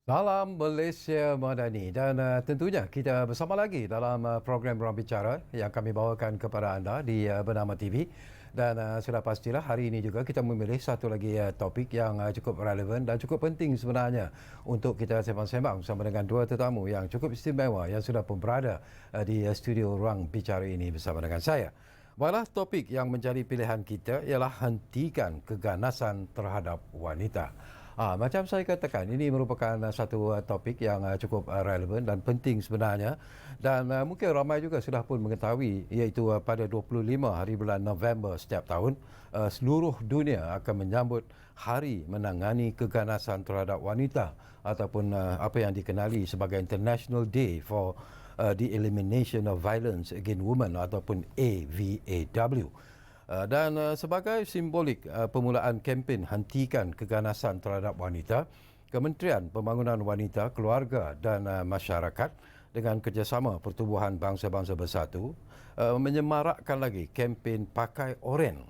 Salam Malaysia Madani dan tentunya kita bersama lagi dalam program Ruang Bicara yang kami bawakan kepada anda di Bernama TV dan sudah pastilah hari ini juga kita memilih satu lagi topik yang cukup relevan dan cukup penting sebenarnya untuk kita sembang-sembang bersama dengan dua tetamu yang cukup istimewa yang sudah pun berada di studio Ruang Bicara ini bersama dengan saya. Baiklah, topik yang menjadi pilihan kita ialah hentikan keganasan terhadap wanita. Macam saya katakan, ini merupakan satu topik yang cukup relevan dan penting sebenarnya dan mungkin ramai juga sudah pun mengetahui iaitu pada 25 hari bulan November setiap tahun seluruh dunia akan menyambut Hari Menangani Keganasan Terhadap Wanita ataupun apa yang dikenali sebagai International Day for the Elimination of Violence Against Women ataupun AVAW. Dan sebagai simbolik permulaan kempen hentikan keganasan terhadap wanita, Kementerian Pembangunan Wanita, Keluarga dan Masyarakat dengan kerjasama Pertubuhan Bangsa-Bangsa Bersatu menyemarakkan lagi kempen Pakai Oren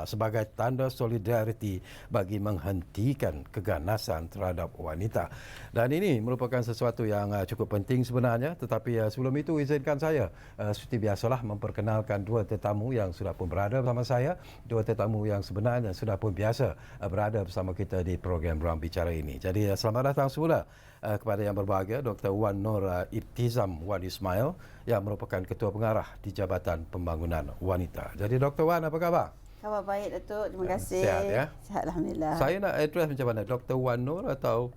sebagai tanda solidariti bagi menghentikan keganasan terhadap wanita. Dan ini merupakan sesuatu yang cukup penting sebenarnya, tetapi sebelum itu izinkan saya seperti biasalah memperkenalkan dua tetamu yang sudah pun berada bersama saya, dua tetamu yang sebenarnya sudah pun biasa berada bersama kita di program Ruang Bicara ini. Jadi selamat datang semula kepada yang berbahagia Dr. Wan Nur Ibtizam Wan Ismail yang merupakan Ketua Pengarah di Jabatan Pembangunan Wanita. Jadi Dr. Wan, apa khabar? Khabar baik, Datuk. Terima kasih. Sihat ya? Sihat, Alhamdulillah. Saya nak address macam mana? Dr. Wan Nur atau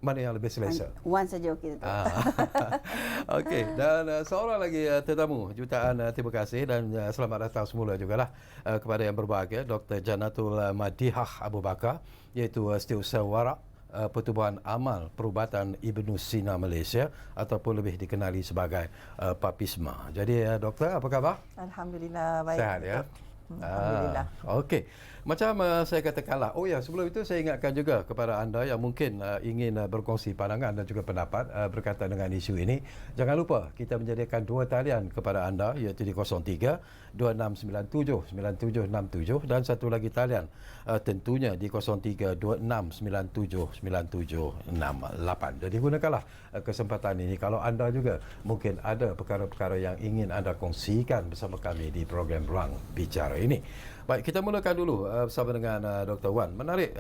mana yang lebih selesa? Wan saja okey, Datuk. Okey, dan seorang lagi tetamu, jutaan terima kasih dan selamat datang semula jugalah kepada yang berbahagia Dr. Janatul Madihah Abu Bakar, iaitu Setiausaha Warak Pertubuhan Amal Perubatan Ibnu Sina Malaysia ataupun lebih dikenali sebagai PAPISMA. Jadi doktor, apa khabar? Alhamdulillah baik. Sehat ya? Alhamdulillah. Okey. Macam saya katakanlah, sebelum itu saya ingatkan juga kepada anda yang mungkin ingin berkongsi pandangan dan juga pendapat berkaitan dengan isu ini. Jangan lupa kita menyediakan dua talian kepada anda, iaitu di 03 2697 9767 dan satu lagi talian tentunya di 03 2697 9768. Jadi gunakanlah kesempatan ini kalau anda juga mungkin ada perkara-perkara yang ingin anda kongsikan bersama kami di program Ruang Bicara ini. Baik, kita mulakan dulu bersama dengan Dr. Wan. Menarik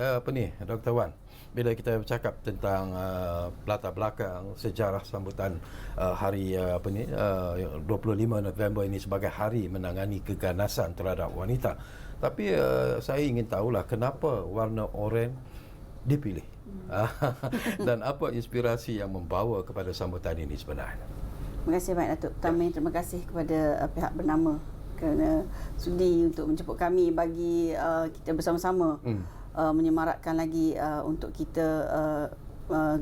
Dr. Wan, bila kita bercakap tentang latar belakang sejarah sambutan hari 25 November ini sebagai Hari Menangani Keganasan Terhadap Wanita. Tapi saya ingin tahulah kenapa warna oranye dipilih dan apa inspirasi yang membawa kepada sambutan ini sebenarnya. Terima kasih banyak, Datuk. Terima kasih kepada pihak bernama kerana sudi untuk menjemput kami bagi kita bersama-sama menyemarakkan lagi untuk kita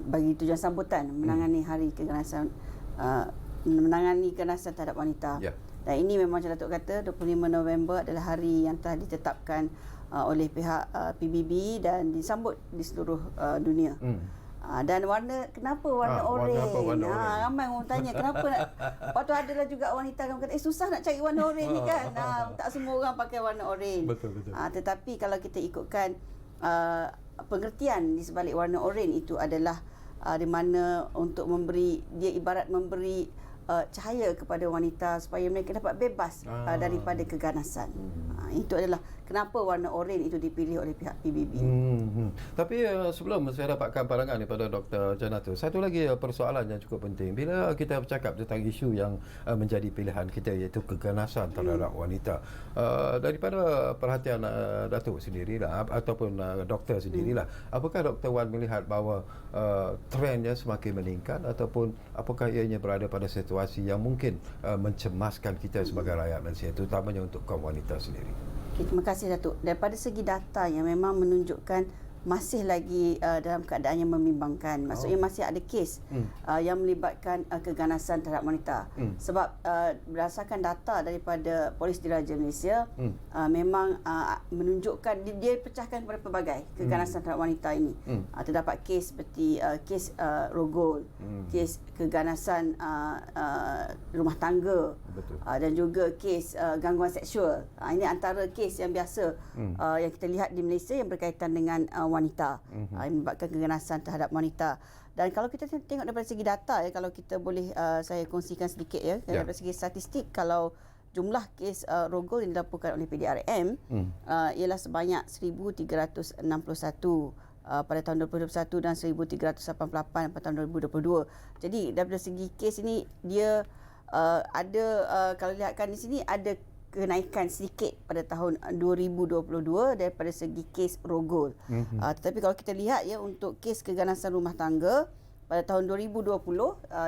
bagi tujuan sambutan menangani hari keganasan menangani keganasan terhadap wanita. Yeah. Dan ini memang macam Datuk kata 25 November adalah hari yang telah ditetapkan oleh pihak PBB dan disambut di seluruh dunia. Dan kenapa warna oranye? Ramai orang tanya kenapa nak. Lepas tu adalah juga wanita yang kata susah nak cari warna oranye ni kan. Tak semua orang pakai warna oranye. Betul. Tetapi kalau kita ikutkan pengertian di sebalik warna oranye itu adalah di mana untuk memberi, dia ibarat memberi cahaya kepada wanita supaya mereka dapat bebas daripada keganasan. Itu adalah kenapa warna oranye itu dipilih oleh pihak PBB. Tapi sebelum saya dapatkan pandangan daripada Dr. Janatul, satu lagi persoalan yang cukup penting. Bila kita bercakap tentang isu yang menjadi pilihan kita, iaitu keganasan terhadap wanita, daripada perhatian Datuk sendirilah ataupun doktor sendirilah, apakah Dr. Wan melihat bahawa trendnya semakin meningkat ataupun apakah ianya berada pada situasi yang mungkin mencemaskan kita sebagai rakyat Malaysia, terutamanya untuk kaum wanita sendiri? Okay, terima kasih, Datuk. Daripada segi data yang memang menunjukkan masih lagi dalam keadaan yang membimbangkan. Maksudnya masih ada kes yang melibatkan keganasan terhadap wanita. Sebab berdasarkan data daripada Polis Diraja Malaysia memang menunjukkan dia pecahkan kepada pelbagai keganasan terhadap wanita ini. Terdapat kes seperti kes rogol, kes keganasan rumah tangga, Betul. dan juga kes gangguan seksual. Ini antara kes yang biasa yang kita lihat di Malaysia yang berkaitan dengan wanita, yang menyebabkan keganasan terhadap wanita. Dan kalau kita tengok daripada segi data, kalau kita boleh saya kongsikan sedikit daripada segi statistik, kalau jumlah kes rogol yang dilaporkan oleh PDRM ialah sebanyak 1,361 pada tahun 2021 dan 1,388 pada tahun 2022. Jadi daripada segi kes ini dia ada kalau lihatkan di sini ada kenaikan sedikit pada tahun 2022 daripada segi kes rogol. Tetapi kalau kita lihat untuk kes keganasan rumah tangga pada tahun 2020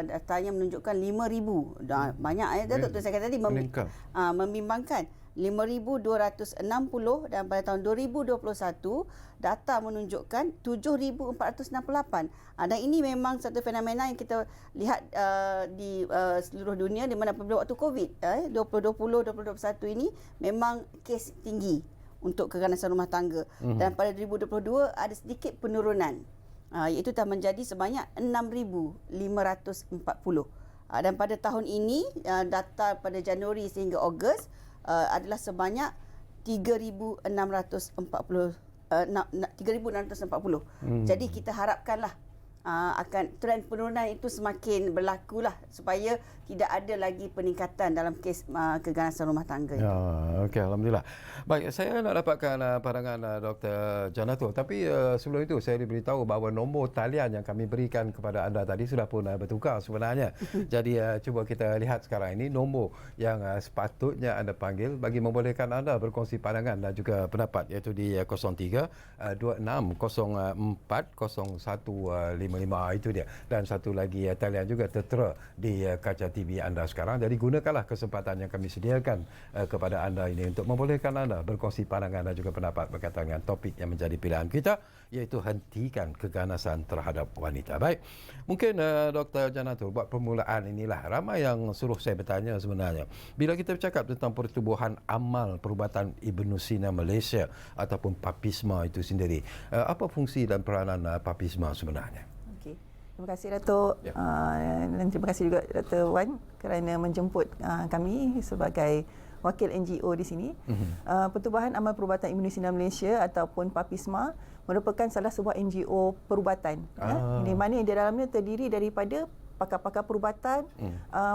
datanya menunjukkan 5,000. Banyak Datuk saya kata tadi membimbangkan. 5,260 dan pada tahun 2021 data menunjukkan 7,468. Dan ini memang satu fenomena yang kita lihat di seluruh dunia, di mana apabila waktu COVID 2020-2021 ini memang kes tinggi untuk keganasan rumah tangga. Dan pada 2022 ada sedikit penurunan, iaitu telah menjadi sebanyak 6,540. Dan pada tahun ini data pada Januari sehingga Ogos adalah sebanyak 3,640. Jadi kita harapkanlah akan trend penurunan itu semakin berlakulah supaya tidak ada lagi peningkatan dalam kes keganasan rumah tangga. Okey, alhamdulillah. Baik, saya nak dapatkan pandangan Dr. Janatul, tapi sebelum itu saya diberitahu bahawa nombor talian yang kami berikan kepada anda tadi sudah pun bertukar sebenarnya. Jadi cuba kita lihat sekarang ini nombor yang sepatutnya anda panggil bagi membolehkan anda berkongsi pandangan dan juga pendapat, iaitu di 03 26 04 0155. Itu dia. Dan satu lagi talian juga tertera di kaca TV anda sekarang. Jadi gunakanlah kesempatan yang kami sediakan kepada anda ini untuk membolehkan anda berkongsi pandangan dan juga pendapat berkaitan dengan topik yang menjadi pilihan kita, iaitu hentikan keganasan terhadap wanita. Baik, mungkin Dr. Janatul, buat permulaan inilah ramai yang suruh saya bertanya sebenarnya. Bila kita bercakap tentang Pertubuhan Amal Perubatan Ibnu Sina Malaysia ataupun PAPISMA itu sendiri, apa fungsi dan peranan PAPISMA sebenarnya? Terima kasih Datuk, dan terima kasih juga Dr. Wan kerana menjemput kami sebagai wakil NGO di sini. Pertubuhan Amal Perubatan Ibnu Sina Malaysia ataupun PAPISMA merupakan salah sebuah NGO perubatan, di mana di dalamnya terdiri daripada pakar-pakar perubatan,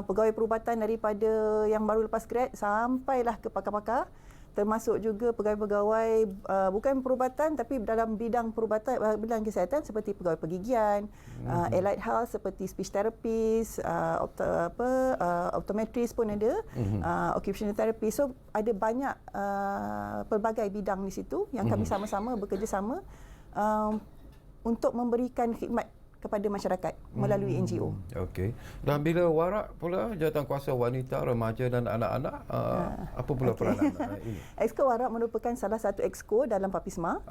pegawai perubatan daripada yang baru lepas grad sampailah ke pakar-pakar, termasuk juga pegawai-pegawai bukan perubatan tapi dalam bidang perubatan, bidang kesihatan seperti pegawai pergigian, allied health seperti speech therapist, optometrist pun ada, occupational therapist. So ada banyak pelbagai bidang di situ yang kami sama-sama bekerjasama untuk memberikan khidmat kepada masyarakat melalui NGO. Okey. Dan bila warak pula jawatankuasa wanita, remaja dan anak-anak, apa pula peranan ini? Exco Warak merupakan salah satu exco dalam PAPISMA.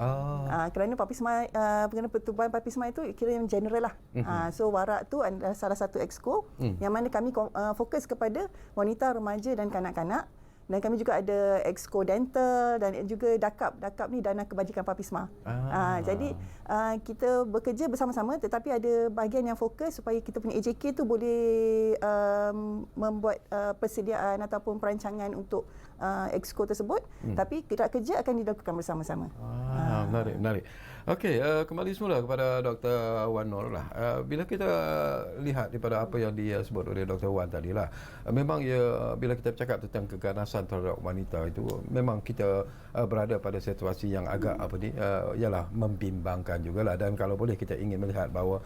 Kerana PAPISMA, pertubuhan PAPISMA itu kira yang general lah. So Warak tu adalah salah satu exco yang mana kami fokus kepada wanita, remaja dan kanak-kanak. Dan kami juga ada Exco Dental dan juga DAKAP. DAKAP ni Dana Kebajikan PAPISMA. Jadi kita bekerja bersama-sama, tetapi ada bahagian yang fokus supaya kita punya AJK tu boleh membuat persediaan ataupun perancangan untuk Exco tersebut. Tapi kerja akan dilakukan bersama-sama. Menarik. Okey, kembali semula kepada Dr. Wan Nur lah. Bila kita lihat daripada apa yang disebut oleh Dr. Wan tadi lah, memang bila kita bercakap tentang keganasan terhadap wanita itu, memang kita berada pada situasi yang agak ialah membimbangkan jugalah. Dan kalau boleh kita ingin melihat bahawa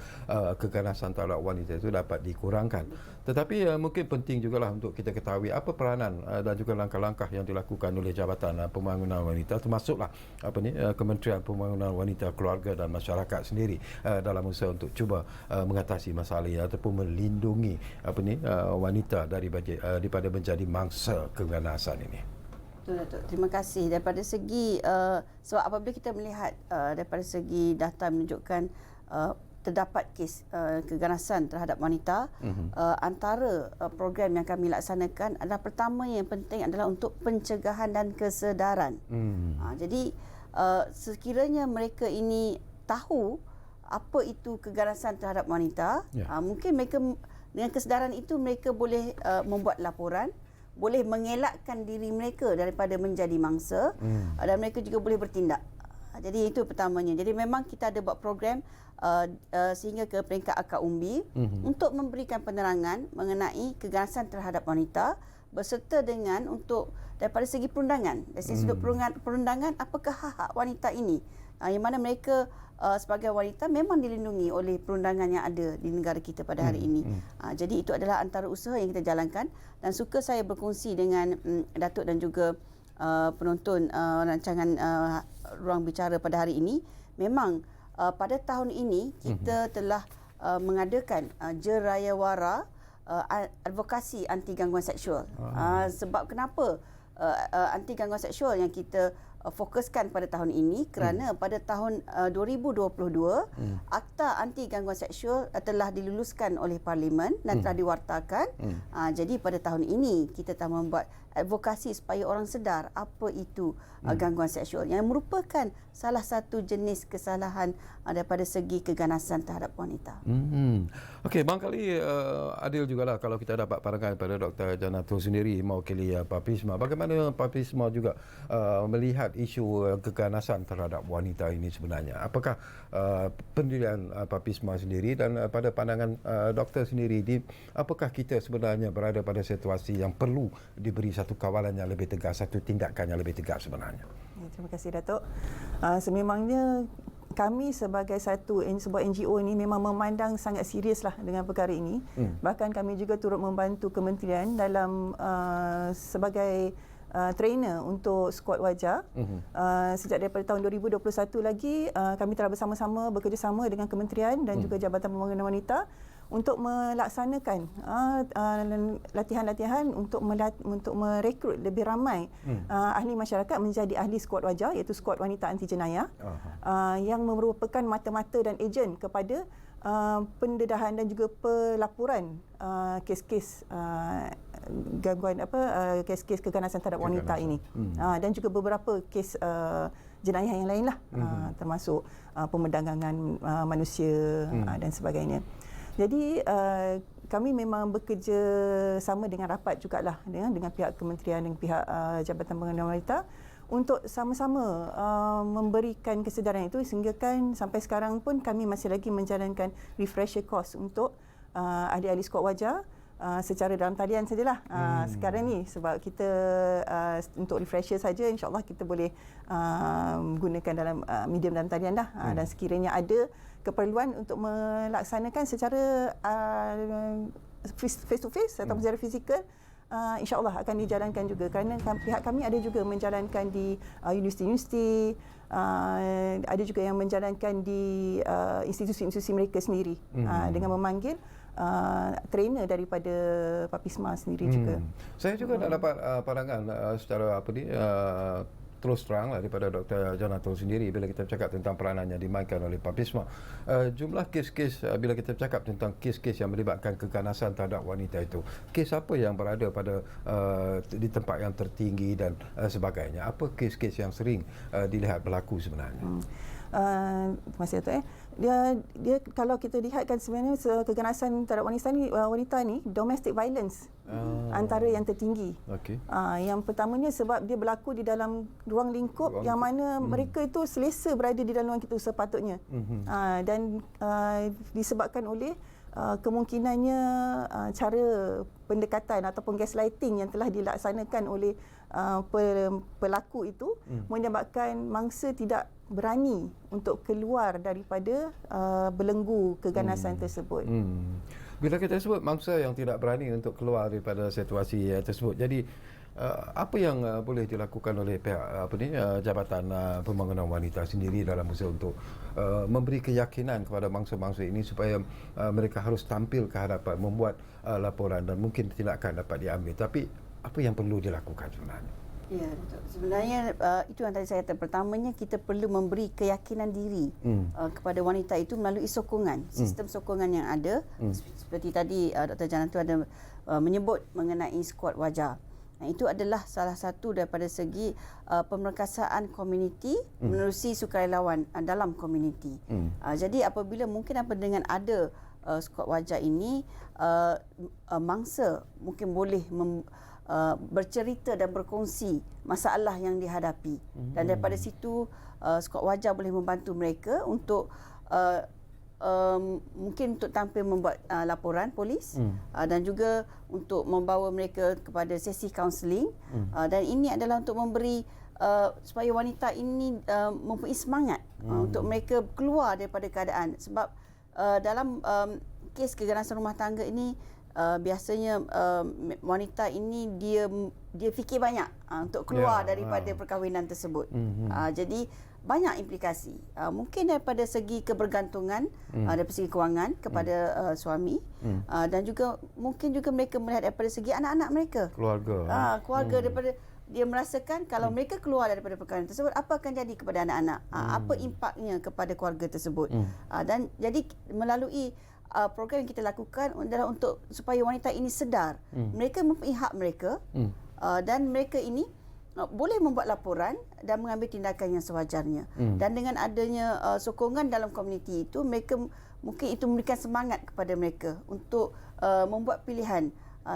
keganasan terhadap wanita itu dapat dikurangkan. Tetapi mungkin penting jugalah untuk kita ketahui apa peranan dan juga langkah-langkah yang dilakukan oleh Jabatan Pembangunan Wanita, termasuklah Kementerian Pembangunan Wanita, Keluarga dan Masyarakat sendiri dalam usaha untuk cuba mengatasi masalah ini ataupun melindungi wanita daripada menjadi mangsa keganasan ini. Betul, Datuk. Terima kasih. Daripada segi sebab apabila kita melihat daripada segi data menunjukkan terdapat kes keganasan terhadap wanita, antara program yang kami laksanakan adalah, pertama yang penting adalah untuk pencegahan dan kesedaran. Jadi sekiranya mereka ini tahu apa itu keganasan terhadap wanita, mungkin mereka dengan kesedaran itu mereka boleh membuat laporan, boleh mengelakkan diri mereka daripada menjadi mangsa dan mereka juga boleh bertindak. Jadi itu pertamanya. Jadi memang kita ada buat program sehingga ke peringkat akar umbi untuk memberikan penerangan mengenai keganasan terhadap wanita berserta dengan untuk daripada segi perundangan. Dari segi sudut perundangan, apakah hak-hak wanita ini yang mana mereka sebagai wanita memang dilindungi oleh perundangan yang ada di negara kita pada hari ini. Jadi itu adalah antara usaha yang kita jalankan dan suka saya berkongsi dengan Datuk dan juga penonton rancangan Ruang Bicara pada hari ini. Memang pada tahun ini kita telah mengadakan Jerayawara advokasi anti gangguan seksual. Sebab kenapa anti gangguan seksual yang kita fokuskan pada tahun ini kerana pada tahun 2022 Akta Anti Gangguan Seksual telah diluluskan oleh Parlimen dan telah diwartakan. Jadi pada tahun ini kita telah membuat advokasi supaya orang sedar apa itu gangguan seksual yang merupakan salah satu jenis kesalahan daripada segi keganasan terhadap wanita. Okey, barangkali adil jugalah kalau kita dapat pandangan pada Dr. Janatul sendiri mewakili Papisma. Bagaimana Papisma juga melihat isu keganasan terhadap wanita ini sebenarnya? Apakah pendirian Papisma sendiri dan pada pandangan doktor sendiri, apakah kita sebenarnya berada pada situasi yang perlu diberi satu kawalan yang lebih tegas, satu tindakan yang lebih tegas sebenarnya? Ya, terima kasih Datuk. Sememangnya kami sebagai sebuah NGO ini memang memandang sangat seriuslah dengan perkara ini. Bahkan kami juga turut membantu kementerian dalam sebagai trainer untuk skuad wajah. Sejak daripada tahun 2021 lagi kami telah bersama-sama bekerjasama dengan kementerian dan juga Jabatan Pembangunan Wanita untuk melaksanakan latihan-latihan untuk merekrut lebih ramai ahli masyarakat menjadi ahli skuad wajah, iaitu skuad wanita anti jenayah, yang merupakan mata-mata dan ejen kepada pendedahan dan juga pelaporan kes-kes gangguan kes-kes keganasan terhadap wanita ini, dan juga beberapa kes jenayah yang lainlah, termasuk pemerdagangan manusia dan sebagainya. Jadi kami memang bekerja sama dengan rapat jugalah dengan pihak kementerian dan pihak Jabatan Pembangunan Wanita untuk sama-sama memberikan kesedaran itu, sehingga kan sampai sekarang pun kami masih lagi menjalankan refresher course untuk ahli-ahli skuad wajah secara dalam talian sajalah sekarang ni, sebab kita untuk refresher saja insya-Allah kita boleh gunakan dalam medium dalam talian dah. Dan sekiranya ada keperluan untuk melaksanakan secara face to face atau secara fizikal, insya-Allah akan dijalankan juga, kerana pihak kami ada juga menjalankan di universiti-universiti, ada juga yang menjalankan di institusi-institusi mereka sendiri dengan memanggil trainer daripada Papisma sendiri juga. Saya juga nak dapat pandangan secara terus terang daripada Dr. Janatul sendiri bila kita bercakap tentang peranan yang dimainkan oleh Papisma. Jumlah kes-kes, bila kita bercakap tentang kes-kes yang melibatkan keganasan terhadap wanita itu, kes apa yang berada pada di tempat yang tertinggi dan sebagainya? Apa kes-kes yang sering dilihat berlaku sebenarnya? Terima kasih Datuk. Dia kalau kita lihat kan sebenarnya keganasan terhadap wanita ni domestic violence antara yang tertinggi. Yang pertamanya sebab dia berlaku di dalam ruang lingkup yang mana mereka itu selesa berada di dalam ruang itu sepatutnya. Dan disebabkan oleh kemungkinannya cara pendekatan ataupun gaslighting yang telah dilaksanakan oleh pelaku itu menyebabkan mangsa tidak berani untuk keluar daripada belenggu keganasan tersebut. Bila kita sebut mangsa yang tidak berani untuk keluar daripada situasi tersebut, jadi apa yang boleh dilakukan oleh pihak Jabatan Pembangunan Wanita sendiri dalam usaha untuk memberi keyakinan kepada mangsa-mangsa ini supaya mereka harus tampil ke hadapan, membuat laporan dan mungkin tindakan dapat diambil. Tapi apa yang perlu dilakukan sebenarnya? Ya, sebenarnya itu yang tadi saya kata. Pertamanya kita perlu memberi keyakinan diri kepada wanita itu melalui sokongan, sistem sokongan yang ada. Seperti tadi Dr. Janatul ada menyebut mengenai skuad wajah. Itu adalah salah satu daripada segi pemerkasaan komuniti menerusi sukarelawan dalam komuniti. Jadi apabila mungkin dengan ada skuad wajah ini, mangsa mungkin boleh bercerita dan berkongsi masalah yang dihadapi. Dan daripada situ skuad Wajah boleh membantu mereka untuk mungkin untuk tampil membuat laporan polis dan juga untuk membawa mereka kepada sesi kaunseling. Dan ini adalah untuk memberi supaya wanita ini mempunyai semangat untuk mereka keluar daripada keadaan. Sebab dalam kes keganasan rumah tangga ini biasanya wanita ini dia fikir banyak untuk keluar daripada perkahwinan tersebut. Jadi banyak implikasi. Mungkin daripada segi kebergantungan, daripada segi kewangan kepada suami, dan juga mungkin juga mereka melihat daripada segi anak-anak mereka. Keluarga daripada dia merasakan kalau mereka keluar daripada perkahwinan tersebut, apa akan jadi kepada anak-anak? Apa impaknya kepada keluarga tersebut? Dan jadi melalui program yang kita lakukan adalah untuk supaya wanita ini sedar mereka mempunyai hak mereka, dan mereka ini boleh membuat laporan dan mengambil tindakan yang sewajarnya. Dan dengan adanya sokongan dalam komuniti itu, mereka mungkin itu memberikan semangat kepada mereka untuk membuat pilihan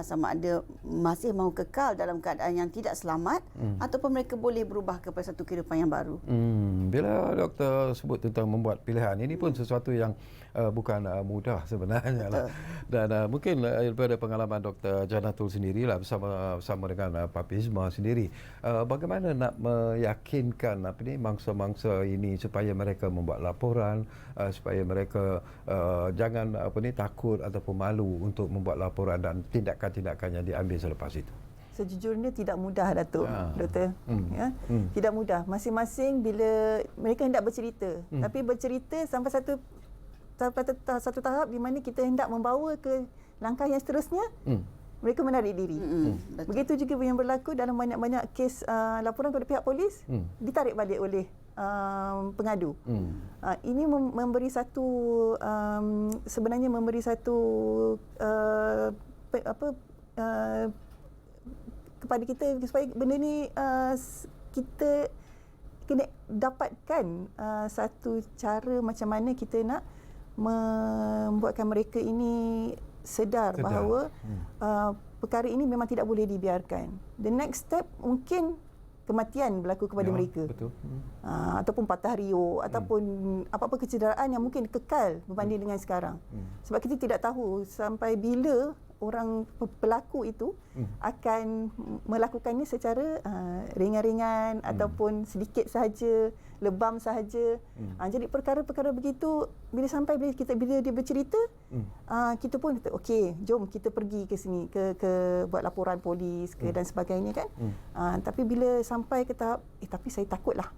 sama ada masih mahu kekal dalam keadaan yang tidak selamat ataupun mereka boleh berubah kepada satu kehidupan yang baru. Bila doktor sebut tentang membuat pilihan, ini pun sesuatu yang bukan mudah sebenarnya lah. Dan mungkin daripada pengalaman Dr. Janatul sendirilah bersama dengan Papisma sendiri, bagaimana nak meyakinkan mangsa-mangsa ini supaya mereka membuat laporan, supaya mereka jangan takut ataupun malu untuk membuat laporan dan tindakan-tindakan yang diambil selepas itu. Sejujurnya tidak mudah, Datuk, Doktor. Tidak mudah. Masing-masing bila mereka hendak bercerita, tapi bercerita sampai satu tahap di mana kita hendak membawa ke langkah yang seterusnya, mereka menarik diri. Begitu juga yang berlaku dalam banyak-banyak kes laporan kepada pihak polis, ditarik balik oleh pengadu. Ini memberi satu sebenarnya memberi satu kepada kita supaya benda ni kita kena dapatkan satu cara macam mana kita nak membuatkan mereka ini sedar bahawa perkara ini memang tidak boleh dibiarkan. The next step mungkin kematian berlaku kepada mereka. Betul. Ataupun patah riuk ataupun apa-apa kecederaan yang mungkin kekal berbanding dengan sekarang. Sebab kita tidak tahu sampai bila orang pelaku itu akan melakukannya secara ringan-ringan ataupun sedikit sahaja, lebam sahaja. Jadi perkara-perkara begitu bila dia bercerita, kita pun kata okey, jom kita pergi ke sini ke buat laporan polis dan sebagainya kan. Tapi bila sampai ke tahap tapi saya takutlah.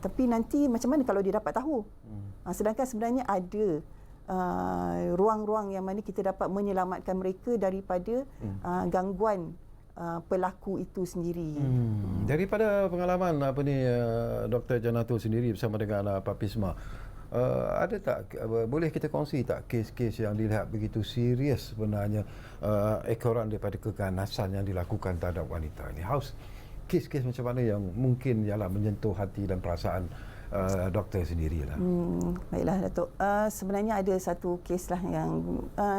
Tapi nanti macam mana kalau dia dapat tahu? Sedangkan sebenarnya ada ruang-ruang yang mana kita dapat menyelamatkan mereka daripada gangguan pelaku itu sendiri. Daripada pengalaman Dr. Janatul sendiri bersama dengan Papisma, ada tak boleh kita kongsi tak kes-kes yang dilihat begitu serius sebenarnya ekoran daripada keganasan yang dilakukan terhadap wanita ini? Kes-kes macam mana yang mungkin ialah menyentuh hati dan perasaan doktor sendirilah? Baiklah, Datuk. Sebenarnya ada satu kes lah yang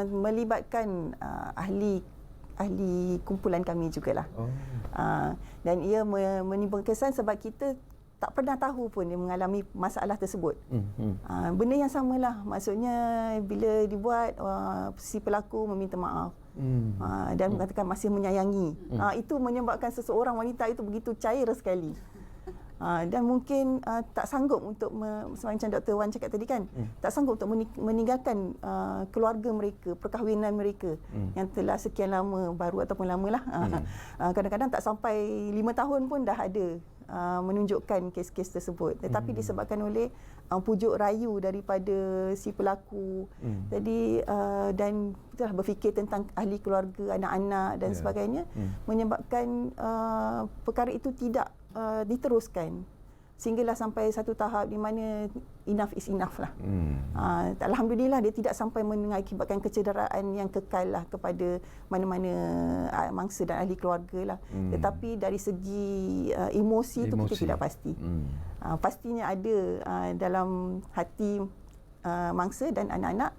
melibatkan ahli kumpulan kami jugalah. Dan ia menimbulkan kesan sebab kita tak pernah tahu pun dia mengalami masalah tersebut. Benda yang samalah. Maksudnya bila dibuat, si pelaku meminta maaf. Dan mengatakan masih menyayangi. Itu menyebabkan seseorang wanita itu begitu cair sekali. Dan mungkin tak sanggup untuk macam Dr. Wan cakap tadi kan, tak sanggup untuk meninggalkan keluarga mereka, perkahwinan mereka yang telah sekian lama, baru ataupun lamalah. Kadang-kadang tak sampai 5 tahun pun dah ada menunjukkan kes-kes tersebut, tetapi disebabkan oleh pujuk rayu daripada si pelaku. Jadi dan itulah berfikir tentang ahli keluarga, anak-anak dan sebagainya, menyebabkan perkara itu tidak diteruskan sehinggalah sampai satu tahap di mana enough is enough lah. Alhamdulillah dia tidak sampai mengakibatkan kecederaan yang kekal lah kepada mana-mana mangsa dan ahli keluarga lah. Tetapi dari segi emosi itu kita tidak pasti. Pastinya ada dalam hati mangsa dan anak-anak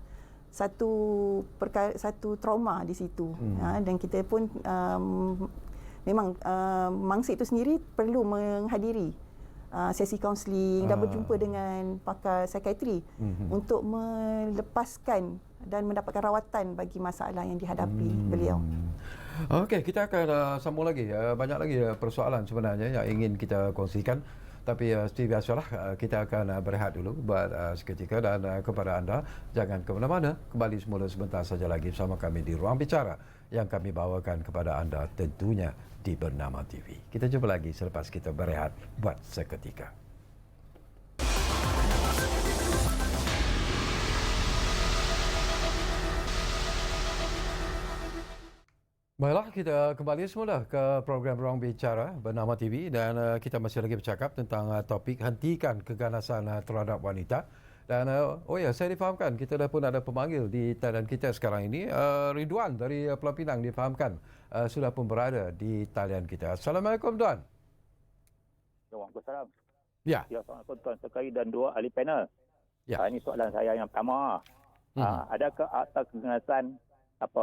satu trauma di situ. Dan kita pun memang mangsa itu sendiri perlu menghadiri sesi kaunseling dan berjumpa dengan pakar psikiatri untuk melepaskan dan mendapatkan rawatan bagi masalah yang dihadapi beliau. Okey, kita akan sambung lagi. Banyak lagi persoalan sebenarnya yang ingin kita kongsikan. Tapi seperti biasalah, kita akan berehat dulu buat seketika, dan kepada anda, jangan ke mana-mana. Kembali semula sebentar saja lagi bersama kami di Ruang Bicara yang kami bawakan kepada anda tentunya di Bernama TV. Kita jumpa lagi selepas kita berehat buat seketika. Baiklah, kita kembali semula ke program Ruang Bicara Bernama TV, dan kita masih lagi bercakap tentang topik hentikan keganasan terhadap wanita. Dan saya difahamkan kita dah pun ada pemanggil di talian kita sekarang ini. Ridwan dari Pulau Pinang difahamkan sudah pun berada di talian kita. Assalamualaikum Tuan. Waalaikumsalam. Ya. Ya, Assalamualaikum Tuan Sekali dan dua ahli panel. Ya. Ini soalan saya yang pertama. Adakah akta keganasan apa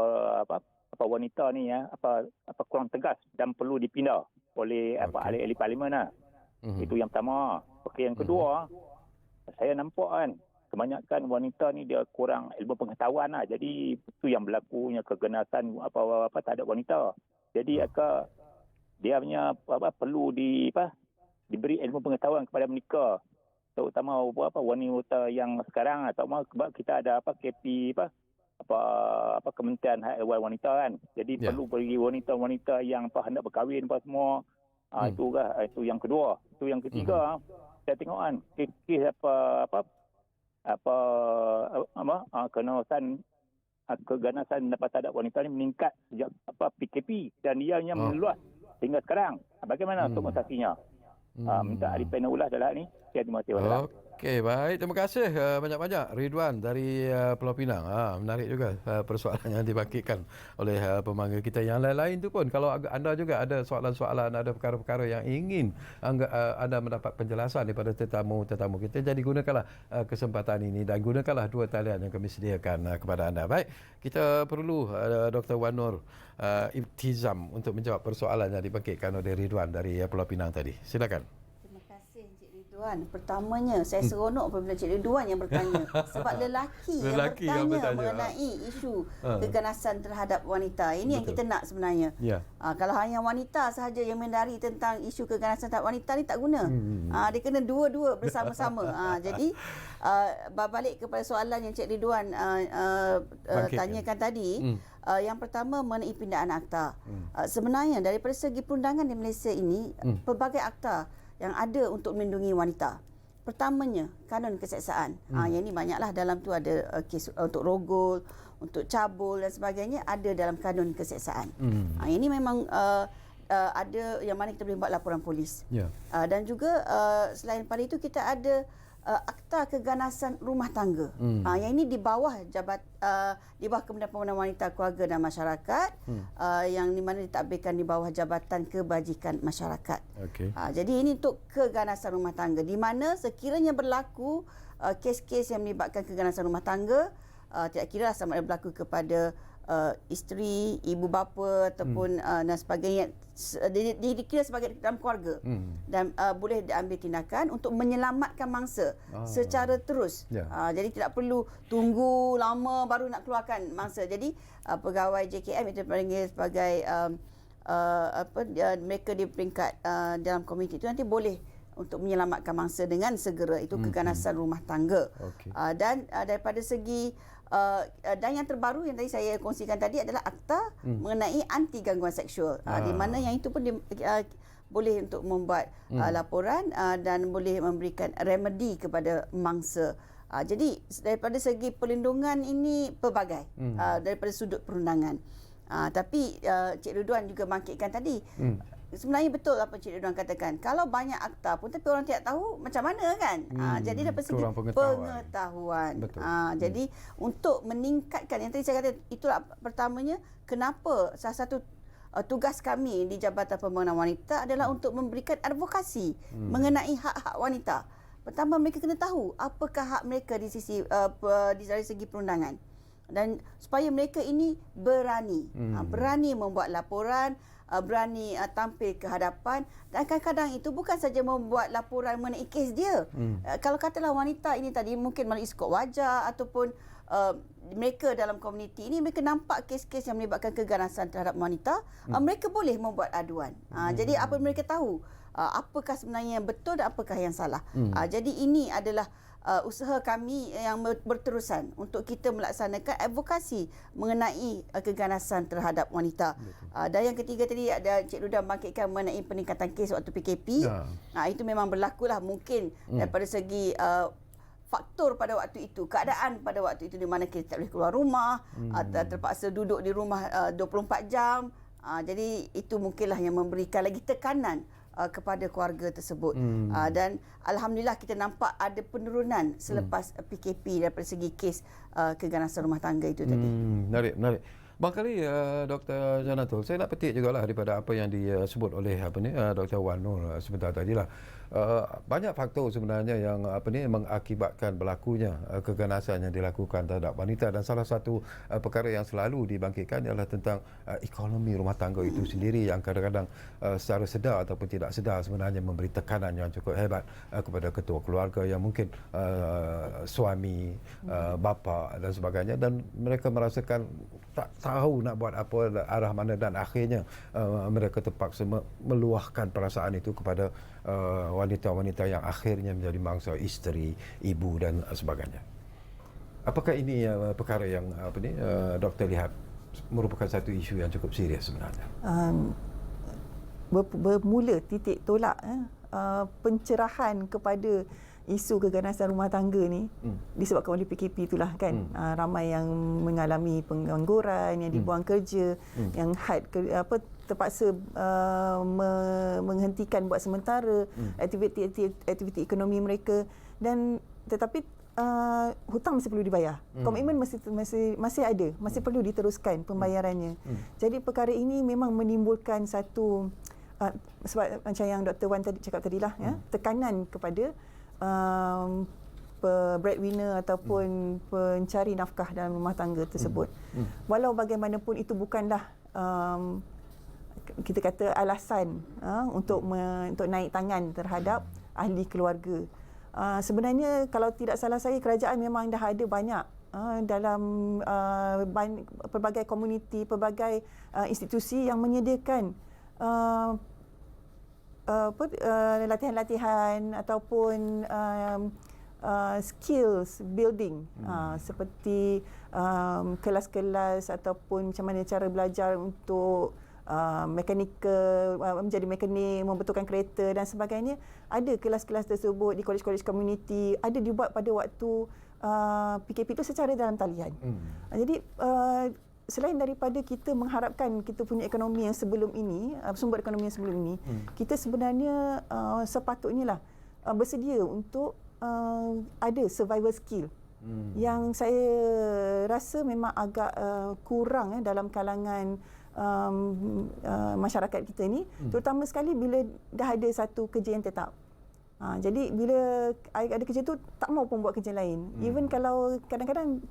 wanita ni apa kurang tegas dan perlu dipindah oleh ahli parlimen lah. Itu yang pertama. Okey, yang kedua, saya nampak kan kebanyakan wanita ni dia kurang ilmu pengetahuan lah. Jadi itu yang berlakunya keganasan apa terhadap wanita. Jadi dia punya perlu diberi ilmu pengetahuan kepada mereka, terutama wanita yang sekarang, atau sebab kita ada KP Kementerian Hak Ehwal Wanita kan. Jadi perlu bagi wanita-wanita yang hendak berkahwin semua. Itu yang kedua. Itu yang ketiga, saya tengok kan kes keganasan terhadap wanita ni meningkat sejak PKP, dan ianya meluas hingga sekarang. Bagaimana untuk mengatasinya? Minta ahli panel ulas dalam ni. Terima kasih. Okey, baik. Terima kasih banyak-banyak Ridwan dari Pulau Pinang. Menarik juga persoalan yang dibangkitkan oleh pemanggil kita. Yang lain-lain tu pun, kalau anda juga ada soalan-soalan, ada perkara-perkara yang ingin anda mendapat penjelasan daripada tetamu-tetamu kita, jadi gunakanlah kesempatan ini dan gunakanlah dua talian yang kami sediakan kepada anda. Baik, kita perlu Dr. Wan Nur Ibtizam untuk menjawab persoalan yang dibangkitkan oleh Ridwan dari Pulau Pinang tadi. Silakan. Ridwan, pertamanya saya seronok apabila Cik Ridwan yang bertanya, sebab lelaki yang bertanya mengenai isu keganasan terhadap wanita. Ini yang kita nak sebenarnya. Kalau hanya wanita sahaja yang mendari tentang isu keganasan terhadap wanita ni tak guna. Dia kena dua-dua bersama-sama. Jadi balik kepada soalan yang Cik Ridwan tanyakan tadi, yang pertama mengenai pindaan akta. Sebenarnya daripada segi perundangan di Malaysia ini, pelbagai akta yang ada untuk melindungi wanita. Pertamanya, kanun keseksaan. Yang ini banyaklah, dalam tu ada kes untuk rogol, untuk cabul dan sebagainya, ada dalam kanun keseksaan. Ini memang ada yang mana kita boleh buat laporan polis. Dan juga selain pada itu, kita ada akta keganasan rumah tangga. Yang ini di bawah di bawah Kementerian Pembangunan Wanita, Keluarga dan Masyarakat, yang di mana ditadbirkan di bawah Jabatan Kebajikan Masyarakat. Jadi ini untuk keganasan rumah tangga, di mana sekiranya berlaku kes-kes yang melibatkan keganasan rumah tangga, tidak kira sama ada berlaku kepada isteri, ibu bapa ataupun dan sebagainya, dikira sebagai dalam keluarga, dan boleh diambil tindakan untuk menyelamatkan mangsa secara terus. Jadi tidak perlu tunggu lama baru nak keluarkan mangsa. Jadi pegawai JKM itu dipanggil sebagai mereka di peringkat dalam komuniti itu nanti boleh untuk menyelamatkan mangsa dengan segera. Itu keganasan rumah tangga. Dan daripada segi dan yang terbaru yang tadi saya kongsikan tadi adalah akta mengenai anti gangguan seksual, di mana yang itu pun boleh untuk membuat laporan dan boleh memberikan remedi kepada mangsa. Jadi daripada segi perlindungan ini pelbagai, daripada sudut perundangan. Tapi Cik Ridwan juga bangkitkan tadi, sebenarnya betul apa Cik Ridwan katakan. Kalau banyak akta pun tapi orang tidak tahu macam mana kan. Jadi daripada segi pengetahuan. Jadi untuk meningkatkan, yang tadi saya kata, itulah pertamanya kenapa salah satu tugas kami di Jabatan Pembangunan Wanita adalah untuk memberikan advokasi mengenai hak-hak wanita. Pertama, mereka kena tahu apakah hak mereka di sisi dari segi perundangan. dan supaya mereka ini berani berani membuat laporan, berani tampil ke hadapan, dan kadang-kadang itu bukan saja membuat laporan mengenai kes dia. Kalau katalah wanita ini tadi mungkin melalui skop wajah ataupun mereka dalam komuniti ini mereka nampak kes-kes yang melibatkan keganasan terhadap wanita, mereka boleh membuat aduan. Jadi apa mereka tahu apakah sebenarnya yang betul dan apakah yang salah. Jadi ini adalah usaha kami yang berterusan untuk kita melaksanakan advokasi mengenai keganasan terhadap wanita. Dan yang ketiga tadi ada Cik Luda bangkitkan mengenai peningkatan kes waktu PKP. Itu memang berlakulah mungkin daripada segi faktor pada waktu itu, keadaan pada waktu itu di mana kita tak boleh keluar rumah, terpaksa duduk di rumah 24 jam. Jadi itu mungkinlah yang memberikan lagi tekanan kepada keluarga tersebut. Dan alhamdulillah kita nampak ada penurunan selepas PKP daripada segi kes keganasan rumah tangga itu tadi. Menarik. Barangkali Dr. Janatul, saya nak petik jugalah daripada apa yang disebut oleh Dr. Wan Nur sebentar tadilah. Banyak faktor sebenarnya yang mengakibatkan berlakunya keganasan yang dilakukan terhadap wanita, dan salah satu perkara yang selalu dibangkitkan ialah tentang ekonomi rumah tangga itu sendiri yang kadang-kadang secara sedar ataupun tidak sedar sebenarnya memberi tekanan yang cukup hebat kepada ketua keluarga yang mungkin suami, bapa dan sebagainya, dan mereka merasakan tak tahu nak buat apa, arah mana, dan akhirnya mereka terpaksa meluahkan perasaan itu kepada wanita-wanita yang akhirnya menjadi mangsa isteri, ibu dan sebagainya. Apakah ini perkara yang doktor lihat merupakan satu isu yang cukup serius sebenarnya? Bermula titik tolak pencerahan kepada isu keganasan rumah tangga ni disebabkan oleh PKP itulah kan. Ramai yang mengalami pengangguran, yang dibuang kerja, yang terpaksa menghentikan buat sementara aktiviti ekonomi mereka, dan tetapi hutang masih perlu dibayar. Komitmen masih ada, masih perlu diteruskan pembayarannya. Jadi perkara ini memang menimbulkan satu sebab macam yang Dr. Wan tadi cakap tadilah, tekanan kepada breadwinner ataupun pencari nafkah dalam rumah tangga tersebut. Walau bagaimanapun itu bukanlah kita kata alasan untuk naik tangan terhadap ahli keluarga. Sebenarnya kalau tidak salah saya, kerajaan memang dah ada banyak dalam pelbagai komuniti, pelbagai institusi yang menyediakan latihan-latihan ataupun skills building, seperti kelas-kelas ataupun macam mana cara belajar untuk mekanikal, menjadi mekanik, membetulkan kereta dan sebagainya. Ada kelas-kelas tersebut di kolej-kolej komuniti, ada dibuat pada waktu PKP itu secara dalam talian. Jadi selain daripada kita mengharapkan kita punya ekonomi yang sebelum ini, sumber ekonomi yang sebelum ini, kita sebenarnya sepatutnya lah bersedia untuk ada survival skill yang saya rasa memang agak kurang dalam kalangan masyarakat kita ni, terutama sekali bila dah ada satu kerja yang tetap. Jadi bila ada kerja tu tak mau pun buat kerja lain. Even kalau kadang-kadang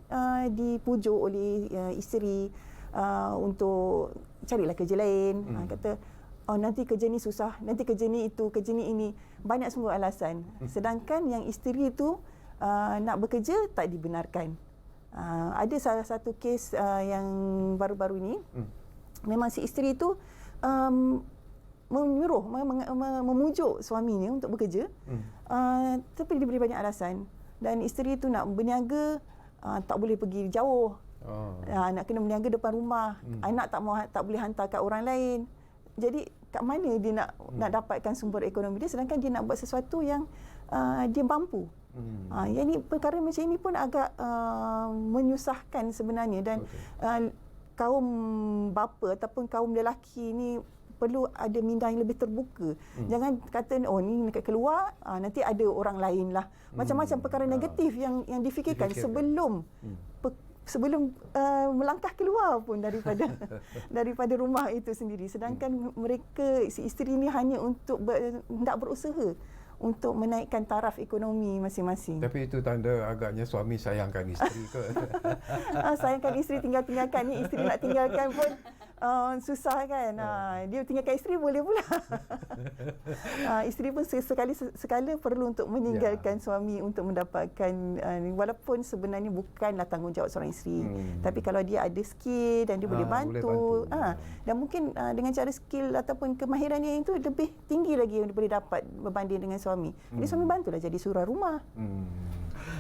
dipujuk oleh isteri untuk carilah kerja lain, kata nanti kerja ni susah, nanti kerja ni itu, kerja ni ini, banyak semua alasan. Sedangkan yang isteri tu nak bekerja tak dibenarkan. Ada salah satu kes yang baru-baru ni, memang si isteri tu menyuruh, memujuk suaminya untuk bekerja, tapi diberi banyak alasan. Dan isteri tu nak berniaga, tak boleh pergi jauh, nak kena berniaga depan rumah, anak tak boleh hantar kat orang lain. Jadi kat mana dia nak dapatkan sumber ekonomi dia, sedangkan dia nak buat sesuatu yang dia mampu. Yang ni, perkara macam ini pun agak menyusahkan sebenarnya, dan kaum bapa ataupun kaum lelaki ni perlu ada minda yang lebih terbuka. Jangan kata ni nak keluar, nanti ada orang lain lah. Macam-macam perkara negatif yang difikirkan sebelum melangkah keluar pun daripada rumah itu sendiri. Sedangkan mereka, si isteri ni hanya untuk hendak berusaha untuk menaikkan taraf ekonomi masing-masing. Tapi itu tanda agaknya suami sayangkan isteri ke? Sayangkan isteri, tinggalkan ni, isteri nak tinggalkan pun susah kan. Dia tinggalkan isteri boleh pula. Isteri pun sekala perlu untuk meninggalkan suami untuk mendapatkan walaupun sebenarnya bukanlah tanggungjawab seorang isteri. Tapi kalau dia ada skill dan dia boleh bantu. Dan mungkin dengan cara skill ataupun kemahirannya itu lebih tinggi lagi yang dia boleh dapat berbanding dengan suami. Jadi suami bantulah jadi surah rumah.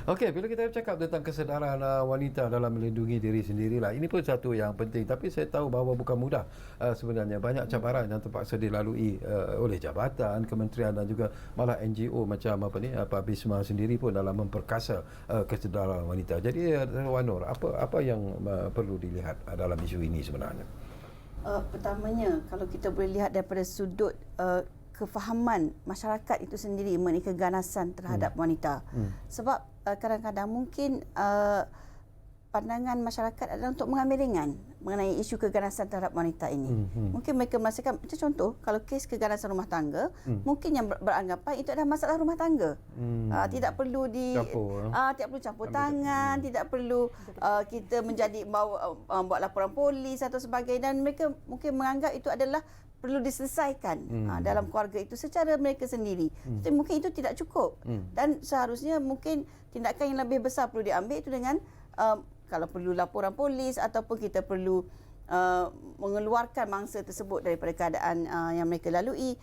Okey, bila kita bercakap tentang kesedaran wanita dalam melindungi diri sendirilah, ini pun satu yang penting. Tapi saya tahu bahawa bukan mudah sebenarnya. Banyak cabaran yang terpaksa dilalui oleh jabatan, kementerian dan juga malah NGO macam BISMA sendiri pun dalam memperkasa kesedaran wanita. Jadi Wan Nur, apa yang perlu dilihat dalam isu ini sebenarnya? Pertamanya, kalau kita boleh lihat daripada sudut kefahaman masyarakat itu sendiri mengenai keganasan terhadap wanita. Sebab kadang-kadang mungkin pandangan masyarakat adalah untuk mengambil ringan mengenai isu keganasan terhadap wanita ini. Mungkin mereka merasakan, macam contoh, kalau kes keganasan rumah tangga, mungkin yang beranggapan itu adalah masalah rumah tangga. Tidak perlu tidak perlu campur tangan, tidak perlu kita buat laporan polis atau sebagainya, dan mereka mungkin menganggap itu adalah perlu diselesaikan dalam keluarga itu secara mereka sendiri. Jadi mungkin itu tidak cukup. Dan seharusnya mungkin tindakan yang lebih besar perlu diambil itu dengan kalau perlu laporan polis ataupun kita perlu mengeluarkan mangsa tersebut daripada keadaan yang mereka lalui.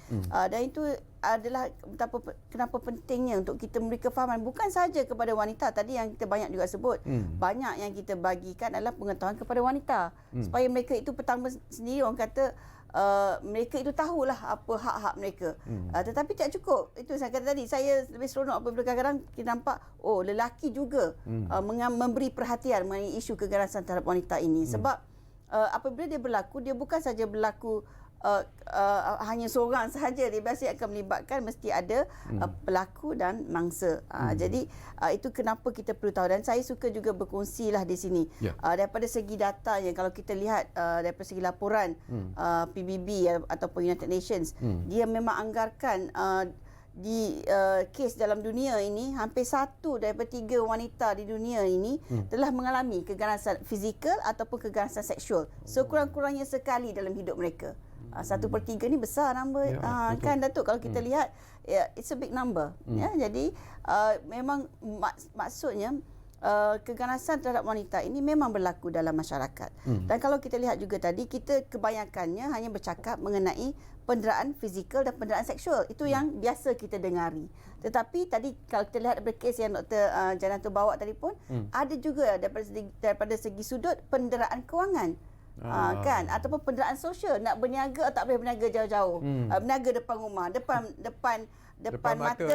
Dan itu adalah kenapa pentingnya untuk kita memberi kefahaman bukan sahaja kepada wanita. Tadi yang kita banyak juga sebut, banyak yang kita bagikan adalah pengetahuan kepada wanita supaya mereka itu pertama sendiri, orang kata mereka itu tahulah apa hak-hak mereka. Tetapi tidak cukup. Itu saya kata tadi, saya lebih seronok apabila kadang-kadang kita nampak lelaki juga memberi perhatian mengenai isu keganasan terhadap wanita ini. Sebab apabila dia berlaku, dia bukan saja berlaku hanya seorang sahaja, dia biasa akan melibatkan mesti ada pelaku dan mangsa. Jadi itu kenapa kita perlu tahu, dan saya suka juga berkongsilah di sini daripada segi datanya. Kalau kita lihat daripada segi laporan PBB ataupun United Nations, dia memang anggarkan di kes dalam dunia ini, hampir 1 daripada 3 wanita di dunia ini telah mengalami keganasan fizikal ataupun keganasan seksual sekurang-kurangnya sekali dalam hidup mereka. 1/3 ni besar number, kan Datuk, kalau kita lihat it's a big number. Jadi memang maksudnya keganasan terhadap wanita ini memang berlaku dalam masyarakat. Dan kalau kita lihat juga tadi, kita kebanyakannya hanya bercakap mengenai penderaan fizikal dan penderaan seksual. Itu yang biasa kita dengari. Tetapi tadi kalau kita lihat daripada kes yang Dr. Janato bawa tadi pun, ada juga daripada segi sudut penderaan kewangan. Kan, ataupun penderaan sosial, nak berniaga tak boleh berniaga jauh-jauh. Berniaga depan rumah, depan mata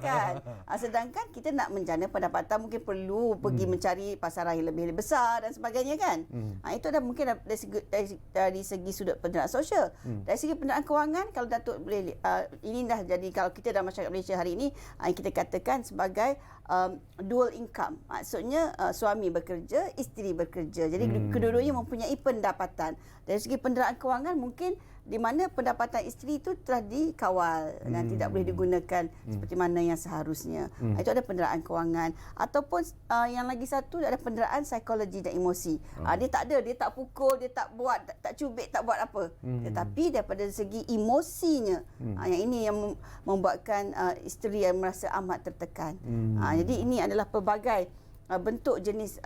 kan. Sedangkan kita nak menjana pendapatan mungkin perlu pergi mencari pasaran yang lebih besar dan sebagainya kan. Itu dah mungkin dari segi sudut penderaan sosial. Dari segi penderaan kewangan, kalau Datuk boleh ini dah jadi, kalau kita dalam masyarakat Malaysia hari ini kita katakan sebagai dual income. Maksudnya suami bekerja, isteri bekerja. Jadi kedua-duanya mempunyai pendapatan. Dari segi penderaan kewangan, mungkin di mana pendapatan isteri itu telah dikawal dan tidak boleh digunakan seperti mana yang seharusnya. Itu ada penderaan kewangan. Ataupun yang lagi satu ada penderaan psikologi dan emosi. Dia tak ada, dia tak pukul, dia tak buat, tak cubit, tak buat apa. Tetapi daripada segi emosinya, yang ini yang membuatkan isteri yang merasa amat tertekan. Jadi ini adalah pelbagai bentuk jenis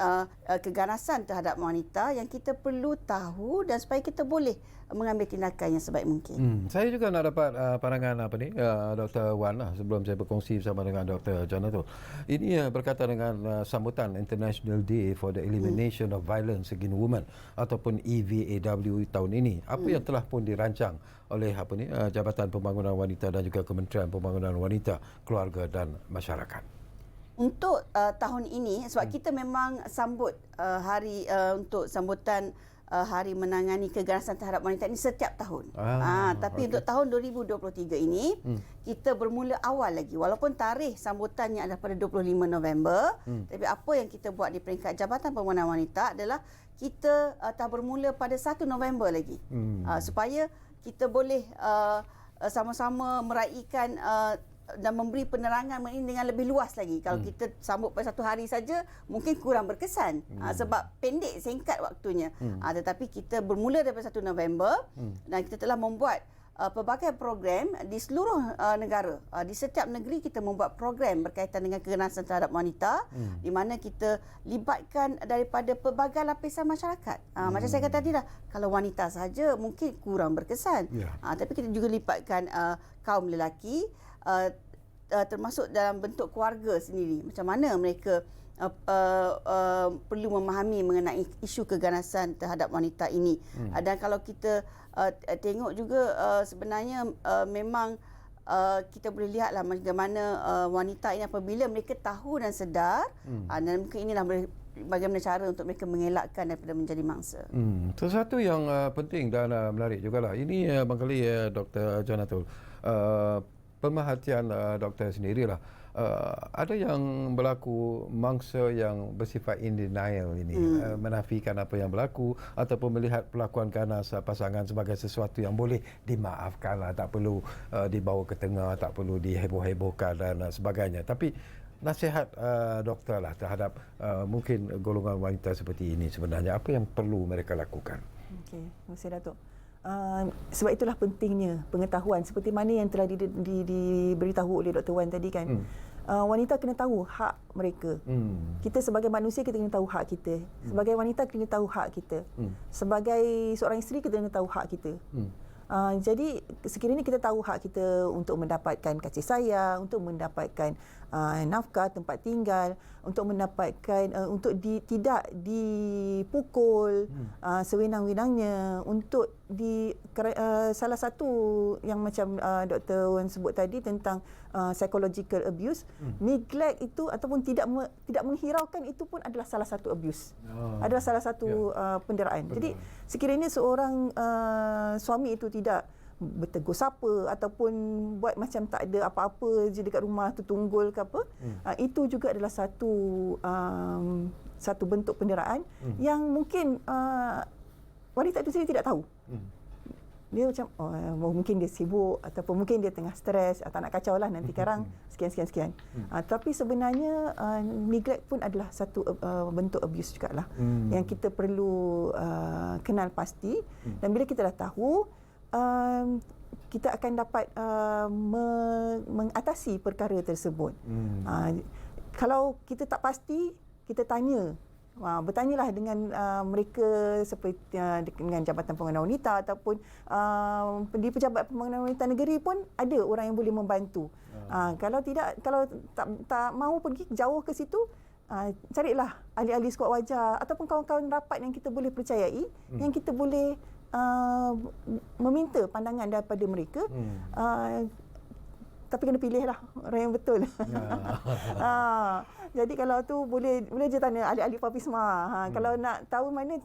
keganasan terhadap wanita yang kita perlu tahu dan supaya kita boleh mengambil tindakan yang sebaik mungkin. Saya juga nak dapat pandangan Dr. Wan lah sebelum saya berkongsi bersama dengan Dr. Janato. Ini berkaitan dengan sambutan International Day for the Elimination of Violence Against Women ataupun EVAW tahun ini. Apa yang telah pun dirancang oleh Jabatan Pembangunan Wanita dan juga Kementerian Pembangunan Wanita, Keluarga dan Masyarakat. Untuk tahun ini, sebab kita memang sambut hari untuk sambutan Hari Menangani Keganasan Terhadap Wanita ini setiap tahun. Tapi untuk tahun 2023 ini, kita bermula awal lagi. Walaupun tarikh sambutannya adalah pada 25 November, tapi apa yang kita buat di peringkat Jabatan Pembangunan Wanita adalah kita telah bermula pada 1 November lagi. Supaya kita boleh sama-sama meraihkan dan memberi penerangan ini dengan lebih luas lagi. Kalau kita sambut pada satu hari saja mungkin kurang berkesan sebab pendek, singkat waktunya. Tetapi kita bermula daripada 1 November dan kita telah membuat pelbagai program di seluruh negara. Di setiap negeri kita membuat program berkaitan dengan keganasan terhadap wanita di mana kita libatkan daripada pelbagai lapisan masyarakat. Macam saya kata tadi dah, kalau wanita saja mungkin kurang berkesan. Tapi kita juga libatkan kaum lelaki termasuk dalam bentuk keluarga sendiri. Macam mana mereka perlu memahami mengenai isu keganasan terhadap wanita ini. Dan kalau kita tengok juga sebenarnya memang kita boleh lihatlah bagaimana wanita ini apabila mereka tahu dan sedar dan mungkin inilah bagaimana cara untuk mereka mengelakkan daripada menjadi mangsa. Sesuatu yang penting dan menarik jugalah. Ini barangkali Dr. Janatul, pemerhatian doktor sendirilah. Ada yang berlaku mangsa yang bersifat in denial ini, menafikan apa yang berlaku ataupun melihat perlakuan ganas pasangan sebagai sesuatu yang boleh dimaafkan lah, tak perlu dibawa ke tengah, tak perlu diheboh-hebohkan dan sebagainya. Tapi nasihat doktor lah terhadap mungkin golongan wanita seperti ini sebenarnya, apa yang perlu mereka lakukan? Okey, terima kasih Datuk. Sebab itulah pentingnya pengetahuan seperti mana yang telah diberitahu oleh Dr. Wan tadi kan. Wanita kena tahu hak mereka. Kita sebagai manusia kita kena tahu hak kita. Sebagai wanita kena tahu hak kita. Sebagai seorang isteri kita kena tahu hak kita. Jadi sekiranya kita tahu hak kita untuk mendapatkan kasih sayang, untuk mendapatkan nafkah, tempat tinggal, untuk mendapatkan tidak dipukul sewenang-wenangnya, untuk salah satu yang macam Dr. Wan sebut tadi tentang psychological abuse, neglect itu ataupun tidak menghiraukan itu pun adalah salah satu abuse. Adalah salah satu penderaan. Jadi sekiranya seorang suami itu tidak bertegur sapa ataupun buat macam tak ada apa-apa je dekat rumah tu, tunggul ke apa, itu juga adalah satu bentuk penderaan yang mungkin wanita itu sendiri tidak tahu. Dia macam mungkin dia sibuk ataupun mungkin dia tengah stres atau nak kacau lah nanti sekarang sekian. Tapi sebenarnya neglect pun adalah satu bentuk abuse jugalah yang kita perlu kenal pasti. Dan bila kita dah tahu, kita akan dapat mengatasi perkara tersebut. Kalau kita tak pasti, kita tanya. Bertanyalah dengan mereka seperti dengan Jabatan Pembangunan Wanita ataupun di Pejabat Pembangunan Wanita Negeri pun ada orang yang boleh membantu. Kalau tak mahu pergi jauh ke situ, carilah ahli-ahli skuad wajah ataupun kawan-kawan rapat yang kita boleh percayai, yang kita boleh meminta pandangan daripada mereka. Tapi kena pilihlah orang yang betul. Jadi kalau tu boleh je tanya ahli-ahli Papisma. Kalau nak tahu mana,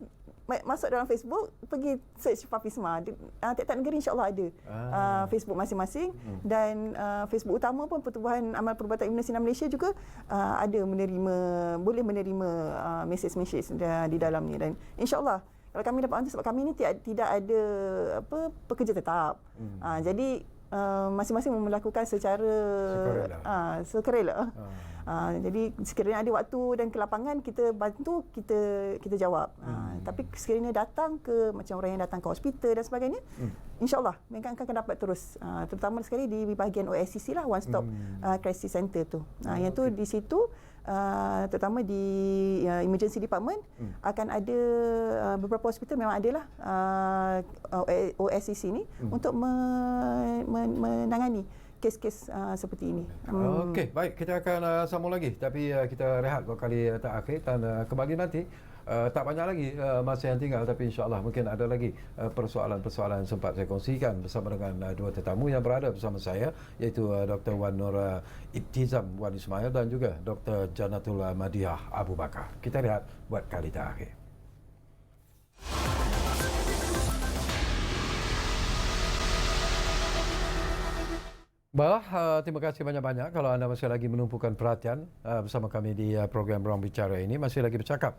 masuk dalam Facebook, pergi search Papisma. Tiap-tiap negeri insya-Allah ada Facebook masing-masing, dan Facebook utama pun Pertubuhan Amal Perubatan Imunisasi Malaysia juga boleh menerima mesej-mesej di dalam ni. Dan insya-Allah kalau kami dapat bantu, sebab kami ni tidak ada pekerja tetap. Jadi masing-masing melakukan secara sukarela. Jadi sekiranya ada waktu dan kelapangan, kita bantu, kita jawab. Tapi sekiranya datang ke macam orang yang datang ke hospital dan sebagainya, insya-Allah mereka akan dapat terus, terutama sekali di bahagian OSCC lah, One Stop Crisis Center tu. Yang tu di situ terutama di emergency department akan ada beberapa hospital memang adalah OSCC ni untuk menangani kes-kes seperti ini. Okey, baik, kita akan sambung lagi, tapi kita rehat beberapa kali terakhir dan kembali nanti. Tak banyak lagi masa yang tinggal, tapi insya-Allah mungkin ada lagi persoalan-persoalan yang sempat saya kongsikan bersama dengan dua tetamu yang berada bersama saya, iaitu Dr. Wan Nur Ibtizam Wan Ismail dan juga Dr. Janatul Madiah Abu Bakar. Kita lihat buat kali terakhir. Baiklah, terima kasih banyak-banyak kalau anda masih lagi menumpukan perhatian bersama kami di program Ruang Bicara ini. Masih lagi bercakap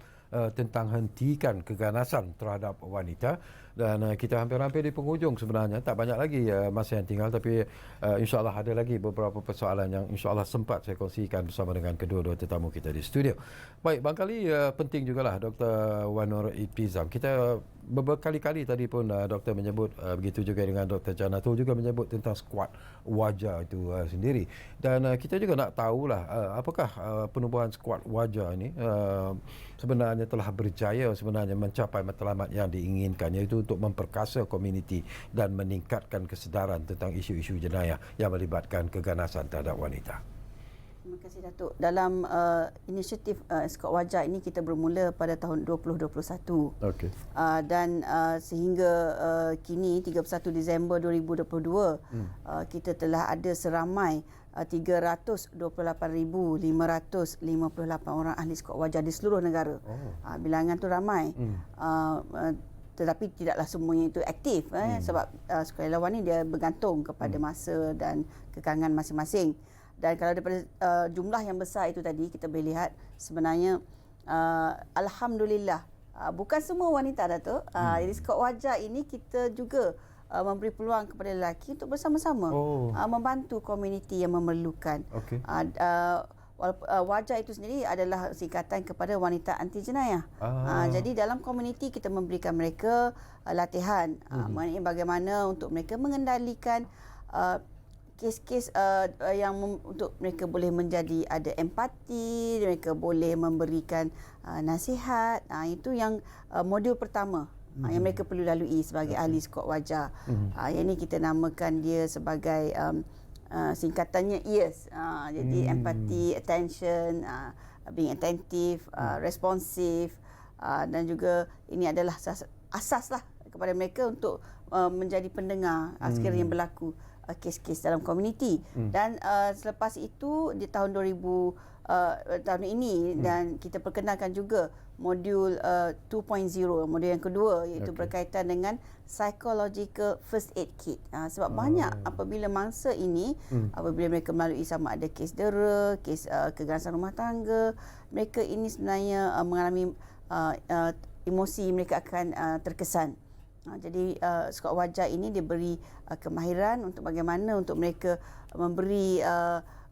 tentang hentikan keganasan terhadap wanita. Dan kita hampir-hampir di penghujung sebenarnya. Tak banyak lagi masa yang tinggal, tapi insyaAllah ada lagi beberapa persoalan yang insyaAllah sempat saya kongsikan bersama dengan kedua-dua tetamu kita di studio. Baik, barangkali penting jugalah Dr. Wan Nur Iptizam. Kita berkali-kali tadi pun doktor menyebut, begitu juga dengan Dr. Janatul juga menyebut tentang skuad wajah itu sendiri. Dan kita juga nak tahulah apakah penubuhan skuad wajah ini sebenarnya telah berjaya sebenarnya mencapai matlamat yang diinginkan, iaitu untuk memperkasa komuniti dan meningkatkan kesedaran tentang isu-isu jenayah yang melibatkan keganasan terhadap wanita. Terima kasih Datuk. Dalam inisiatif skuad wajah ini kita bermula pada tahun 2021. Okey. Dan sehingga kini 31 Disember 2022 kita telah ada seramai 328,558 orang ahli skuad wajah di seluruh negara. Bilangan tu ramai. Tetapi tidaklah semuanya itu aktif sebab sukarelawan ni dia bergantung kepada masa dan kekangan masing-masing. Dan kalau daripada jumlah yang besar itu tadi kita boleh lihat sebenarnya alhamdulillah bukan semua wanita Datuk. Jadi skuad wajah ini kita juga memberi peluang kepada lelaki untuk bersama-sama membantu komuniti yang memerlukan. Okey. Wajah itu sendiri adalah singkatan kepada wanita anti jenayah. Jadi dalam komuniti kita memberikan mereka latihan mengenai bagaimana untuk mereka mengendalikan kes-kes yang untuk mereka boleh menjadi ada empati, mereka boleh memberikan nasihat. Itu yang modul pertama yang mereka perlu lalui sebagai ahli skuad wajah. Yang ini kita namakan dia sebagai singkatannya EARS. Jadi empathy, attention, being attentive, responsive, dan juga ini adalah asas lah kepada mereka untuk menjadi pendengar sekiranya berlaku kes-kes dalam komuniti. Dan selepas itu di tahun 2000 tahun ini dan kita perkenalkan juga modul 2.0, modul yang kedua, iaitu berkaitan dengan psychological first aid kit. Sebab banyak apabila mangsa ini apabila mereka melalui sama ada kes dera, kes keganasan rumah tangga, mereka ini sebenarnya mengalami emosi mereka akan terkesan. Jadi skuad wajah ini diberi kemahiran untuk bagaimana untuk mereka memberi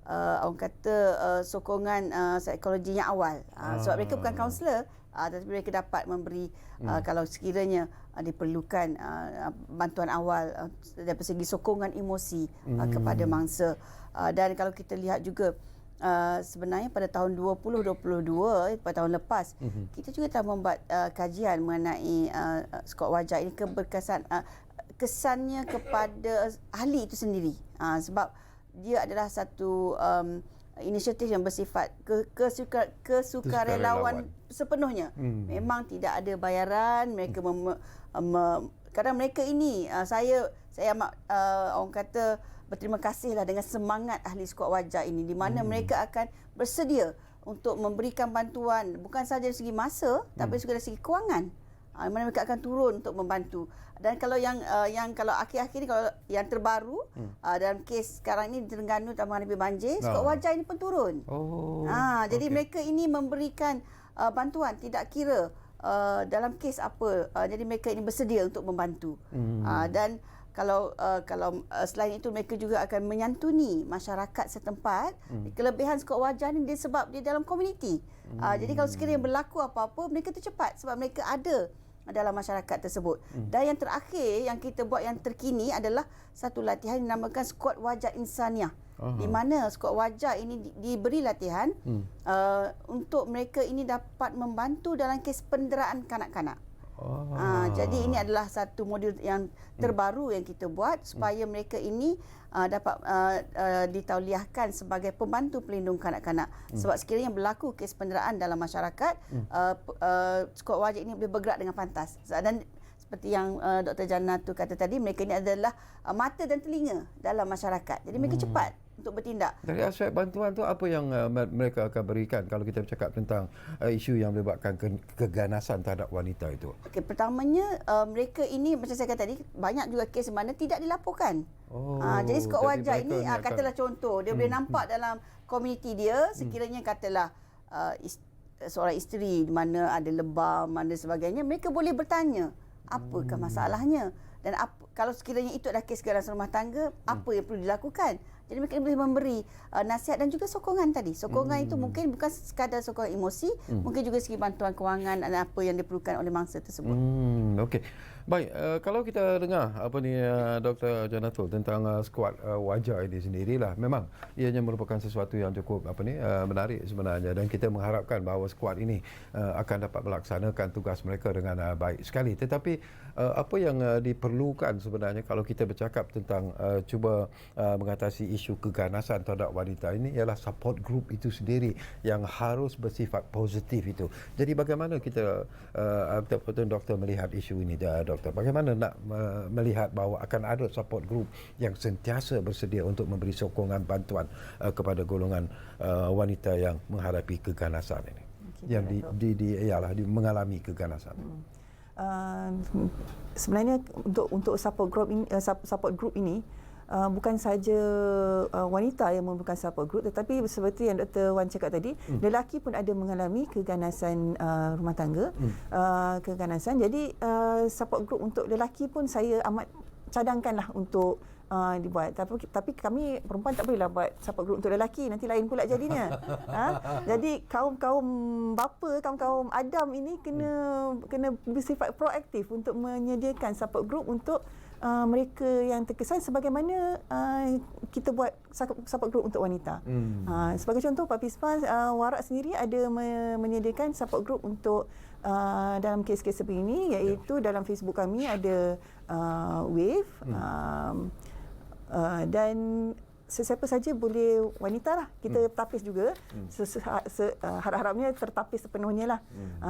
orang kata sokongan psikologi yang awal. Sebab mereka bukan kaunselor, tetapi mereka dapat memberi kalau sekiranya diperlukan bantuan awal dari segi sokongan emosi kepada mangsa. Dan kalau kita lihat juga sebenarnya pada tahun 2022, pada tahun lepas, kita juga telah membuat kajian mengenai skuad wajah ini, kesannya kepada ahli itu sendiri. Sebab dia adalah satu inisiatif yang bersifat kesukarelawan sepenuhnya. Memang tidak ada bayaran. Mereka kadang mereka ini saya amat orang kata berterima kasihlah dengan semangat ahli skuad wajah ini, di mana mereka akan bersedia untuk memberikan bantuan bukan sahaja dari segi masa tapi juga dari segi kewangan. Di mana mereka akan turun untuk membantu. Dan kalau yang kalau akhir-akhir ni, kalau yang terbaru dalam kes sekarang ini di Terengganu tak menghadapi banjir, skuad wajah ini pun turun. Jadi mereka ini memberikan bantuan tidak kira dalam kes apa. Jadi mereka ini bersedia untuk membantu. Dan kalau selain itu mereka juga akan menyantuni masyarakat setempat. Kelebihan skuad wajah ni dia sebab dia dalam komuniti. Jadi kalau sekiranya berlaku apa-apa, mereka tu cepat sebab mereka ada dalam masyarakat tersebut. Dan yang terakhir yang kita buat yang terkini adalah satu latihan yang dinamakan skuad wajah insaniah. Di mana skuad wajah ini diberi latihan untuk mereka ini dapat membantu dalam kes penderaan kanak-kanak. Jadi ini adalah satu modul yang terbaru yang kita buat supaya mereka ini dapat ditauliahkan sebagai pembantu pelindung kanak-kanak. Sebab sekiranya berlaku kes penderaan dalam masyarakat, skuad wajah ini boleh bergerak dengan pantas. Dan seperti yang Dr. Jana tu kata tadi, mereka ni adalah mata dan telinga dalam masyarakat. Jadi mereka cepat untuk bertindak. Dari aspek bantuan tu apa yang mereka akan berikan kalau kita bercakap tentang isu yang melibatkan keganasan terhadap wanita itu? Okey, pertamanya mereka ini macam saya kata tadi, banyak juga kes mana tidak dilaporkan. Jadi skot wajah ini katalah contoh, dia boleh nampak dalam komuniti dia, sekiranya katalah seorang isteri di mana ada lebam, mana sebagainya, mereka boleh bertanya apakah masalahnya, dan kalau sekiranya itu adalah kes keganasan rumah tangga, apa yang perlu dilakukan. Jadi mereka boleh memberi nasihat dan juga sokongan tadi. Sokongan itu mungkin bukan sekadar sokongan emosi, mungkin juga segi bantuan kewangan dan apa yang diperlukan oleh mangsa tersebut. Okey. Baik, kalau kita dengar Dr. Janatul tentang skuad wajah ini sendirilah, memang ianya merupakan sesuatu yang cukup menarik sebenarnya, dan kita mengharapkan bahawa skuad ini akan dapat melaksanakan tugas mereka dengan baik sekali. Tetapi apa yang diperlukan sebenarnya kalau kita bercakap tentang cuba mengatasi isu keganasan terhadap wanita ini ialah support group itu sendiri yang harus bersifat positif itu. Jadi bagaimana kita betul-betul doktor melihat isu ini, doktor? Bagaimana nak melihat bahawa akan ada support group yang sentiasa bersedia untuk memberi sokongan bantuan kepada golongan wanita yang menghadapi keganasan ini, yang mengalami keganasan? Sebenarnya untuk support group ini bukan saja wanita yang memerlukan support group, tetapi seperti yang Dr. Wan cakap tadi, lelaki pun ada mengalami keganasan rumah tangga, keganasan. Jadi support group untuk lelaki pun saya amat cadangkanlah untuk dibuat. Tapi kami perempuan tak bolehlah buat support group untuk lelaki, nanti lain pula jadinya. Jadi kaum-kaum bapa, kaum-kaum Adam ini kena bersifat proaktif untuk menyediakan support group untuk mereka yang terkesan, sebagaimana kita buat support group untuk wanita. Sebagai contoh, Papisma Warak sendiri ada menyediakan support group untuk dalam kes-kes seperti ini, iaitu dalam Facebook kami ada Wave, dan sesiapa saja boleh, wanita lah, kita tapis juga, harap-harapnya tertapis sepenuhnya lah.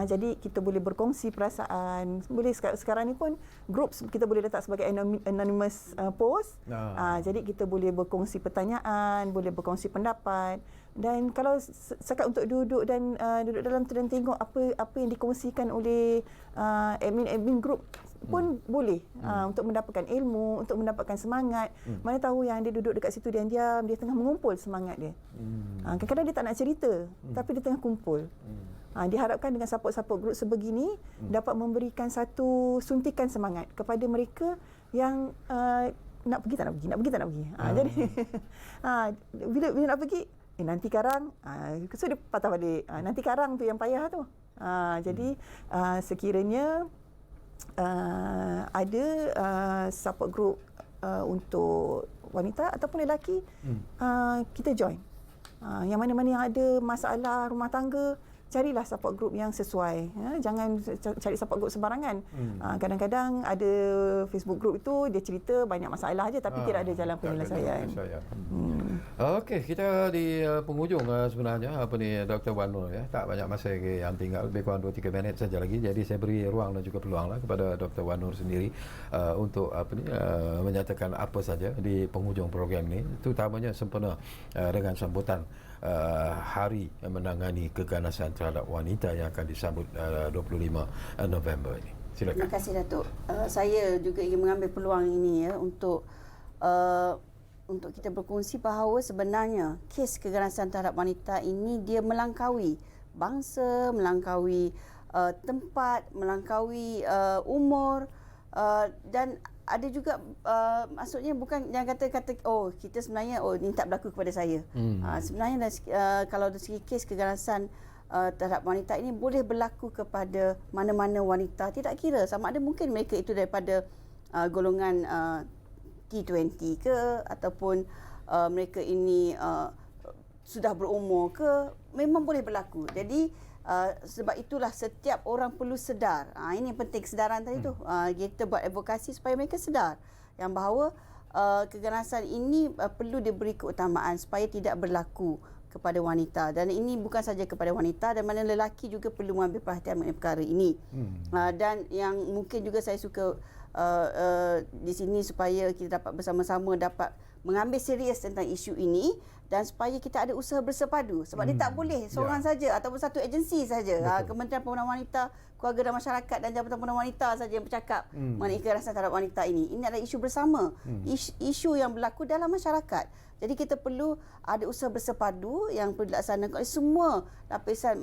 Jadi kita boleh berkongsi perasaan, boleh sekarang ni pun group kita boleh letak sebagai anonymous post. Jadi kita boleh berkongsi pertanyaan, boleh berkongsi pendapat, dan kalau sekat untuk duduk dalam tu dan tengok apa yang dikongsikan oleh admin group pun boleh untuk mendapatkan ilmu, untuk mendapatkan semangat. Mana tahu yang dia duduk dekat situ dia diam, dia tengah mengumpul semangat dia. Kadang-kadang dia tak nak cerita, tapi dia tengah kumpul. Diharapkan dengan support group sebegini dapat memberikan satu suntikan semangat kepada mereka yang nak pergi tak nak pergi, nak pergi tak nak pergi. Jadi bila nak pergi, nanti karang, so dia patah balik. Nanti karang tu yang payah tu. Jadi sekiranya ada support group untuk wanita ataupun lelaki, kita join. Yang mana-mana yang ada masalah rumah tangga, carilah support group yang sesuai. Jangan cari support group sembarangan. Kadang-kadang ada Facebook group itu dia cerita banyak masalah aja, tapi tidak ada jalan penyelesaian. Okey, kita di penghujung sebenarnya Dr. Wan Nur, tak banyak masa lagi yang tinggal, lebih kurang 2-3 minit saja lagi. Jadi saya beri ruang dan juga peluang kepada Dr. Wan Nur sendiri untuk menyatakan apa saja di penghujung program ini, terutamanya sempena dengan sambutan Hari Menangani Keganasan Terhadap Wanita yang akan disambut 25 November ini. Silakan. Terima kasih, Datuk. Saya juga ingin mengambil peluang ini untuk kita berkongsi bahawa sebenarnya kes keganasan terhadap wanita ini dia melangkaui bangsa, melangkaui tempat, melangkaui umur, dan ada juga maksudnya bukan yang kata kita sebenarnya ini tak berlaku kepada saya. Sebenarnya kalau dari segi kes keganasan terhadap wanita ini boleh berlaku kepada mana-mana wanita, tidak kira sama ada mungkin mereka itu daripada golongan T20 ke, ataupun mereka ini sudah berumur ke, memang boleh berlaku. Jadi sebab itulah setiap orang perlu sedar. Ini penting kesedaran tadi tu. Kita buat advokasi supaya mereka sedar yang bahawa keganasan ini perlu diberi keutamaan supaya tidak berlaku kepada wanita, dan ini bukan saja kepada wanita, dan mana lelaki juga perlu mengambil perhatian mengenai perkara ini. Dan yang mungkin juga saya suka di sini supaya kita dapat bersama-sama dapat mengambil serius tentang isu ini, dan supaya kita ada usaha bersepadu, sebab dia tak boleh seorang saja ataupun satu agensi saja, Kementerian Pemberdayaan Wanita, Keluarga dan Masyarakat dan Jabatan Pemberdayaan Wanita saja yang bercakap mengenai kekerasan terhadap wanita ini. Ini adalah isu bersama, isu yang berlaku dalam masyarakat. Jadi kita perlu ada usaha bersepadu yang perlu dilaksanakan oleh semua lapisan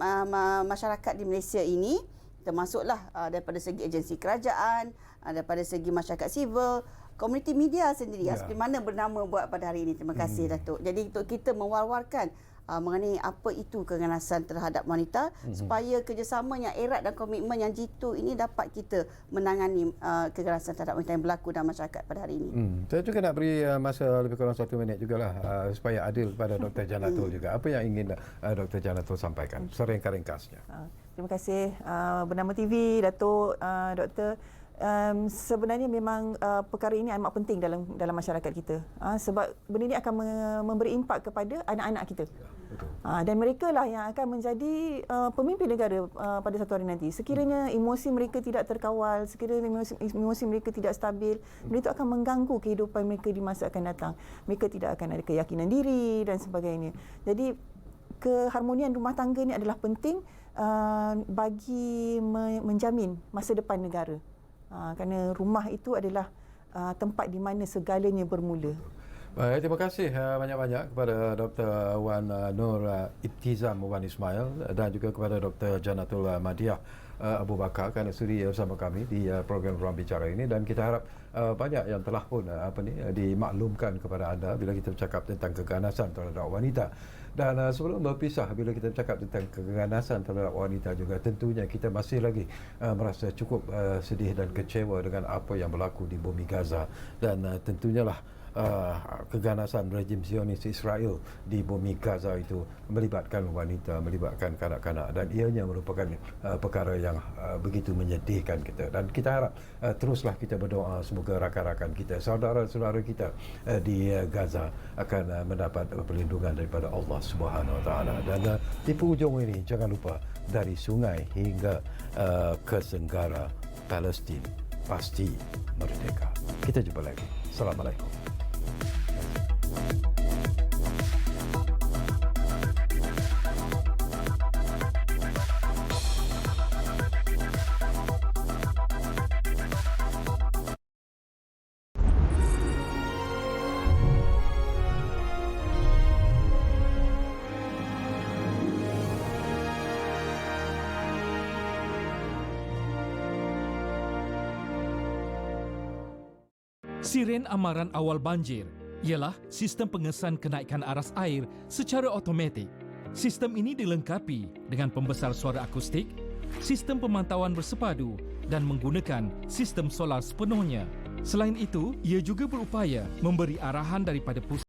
masyarakat di Malaysia ini, termasuklah daripada segi agensi kerajaan, daripada segi masyarakat sivil, komuniti media sendiri, seperti mana Bernama buat pada hari ini. Terima kasih Datuk. Jadi untuk kita mewar-warkan mengenai apa itu keganasan terhadap wanita, supaya kerjasama yang erat dan komitmen yang jitu ini dapat kita menangani keganasan terhadap wanita yang berlaku dalam masyarakat pada hari ini. Saya juga nak beri masa lebih kurang 1 minit jugalah supaya adil kepada Dr. Janatul juga. Apa yang ingin Dr. Janatul sampaikan seringkas-ringkasnya? Terima kasih Bernama TV, Datuk, Doktor. Sebenarnya memang perkara ini amat penting dalam masyarakat kita, sebab benda ini akan memberi impak kepada anak-anak kita. Dan mereka lah yang akan menjadi pemimpin negara pada satu hari nanti. Sekiranya emosi mereka tidak terkawal, sekiranya emosi mereka tidak stabil, benda itu akan mengganggu kehidupan mereka di masa akan datang. Mereka tidak akan ada keyakinan diri dan sebagainya. Jadi keharmonian rumah tangga ini adalah penting bagi menjamin masa depan negara. Kerana rumah itu adalah tempat di mana segalanya bermula. Baik, terima kasih banyak-banyak kepada Dr. Wan Nur Ibtizam Wan Ismail dan juga kepada Dr. Janatul Madiah Abu Bakar kerana sudi bersama kami di program Ruang Bicara ini, dan kita harap banyak yang telah pun dimaklumkan kepada anda bila kita bercakap tentang keganasan terhadap wanita. Dan sebelum berpisah, bila kita bercakap tentang keganasan terhadap wanita juga, tentunya kita masih lagi merasa cukup sedih dan kecewa dengan apa yang berlaku di bumi Gaza, dan tentunya lah keganasan rejim Zionis Israel di bumi Gaza itu melibatkan wanita, melibatkan kanak-kanak, dan ianya merupakan perkara yang begitu menyedihkan kita. Dan kita harap teruslah kita berdoa semoga rakan-rakan kita, saudara-saudara kita di Gaza akan mendapat perlindungan daripada Allah Subhanahu Wa Taala. Dan di penghujung ini jangan lupa, dari sungai hingga ke senggara Palestin pasti merdeka. Kita jumpa lagi. Assalamualaikum. Siren amaran awal banjir ialah sistem pengesan kenaikan aras air secara automatik. Sistem ini dilengkapi dengan pembesar suara akustik, sistem pemantauan bersepadu dan menggunakan sistem solar sepenuhnya. Selain itu, ia juga berupaya memberi arahan daripada pusat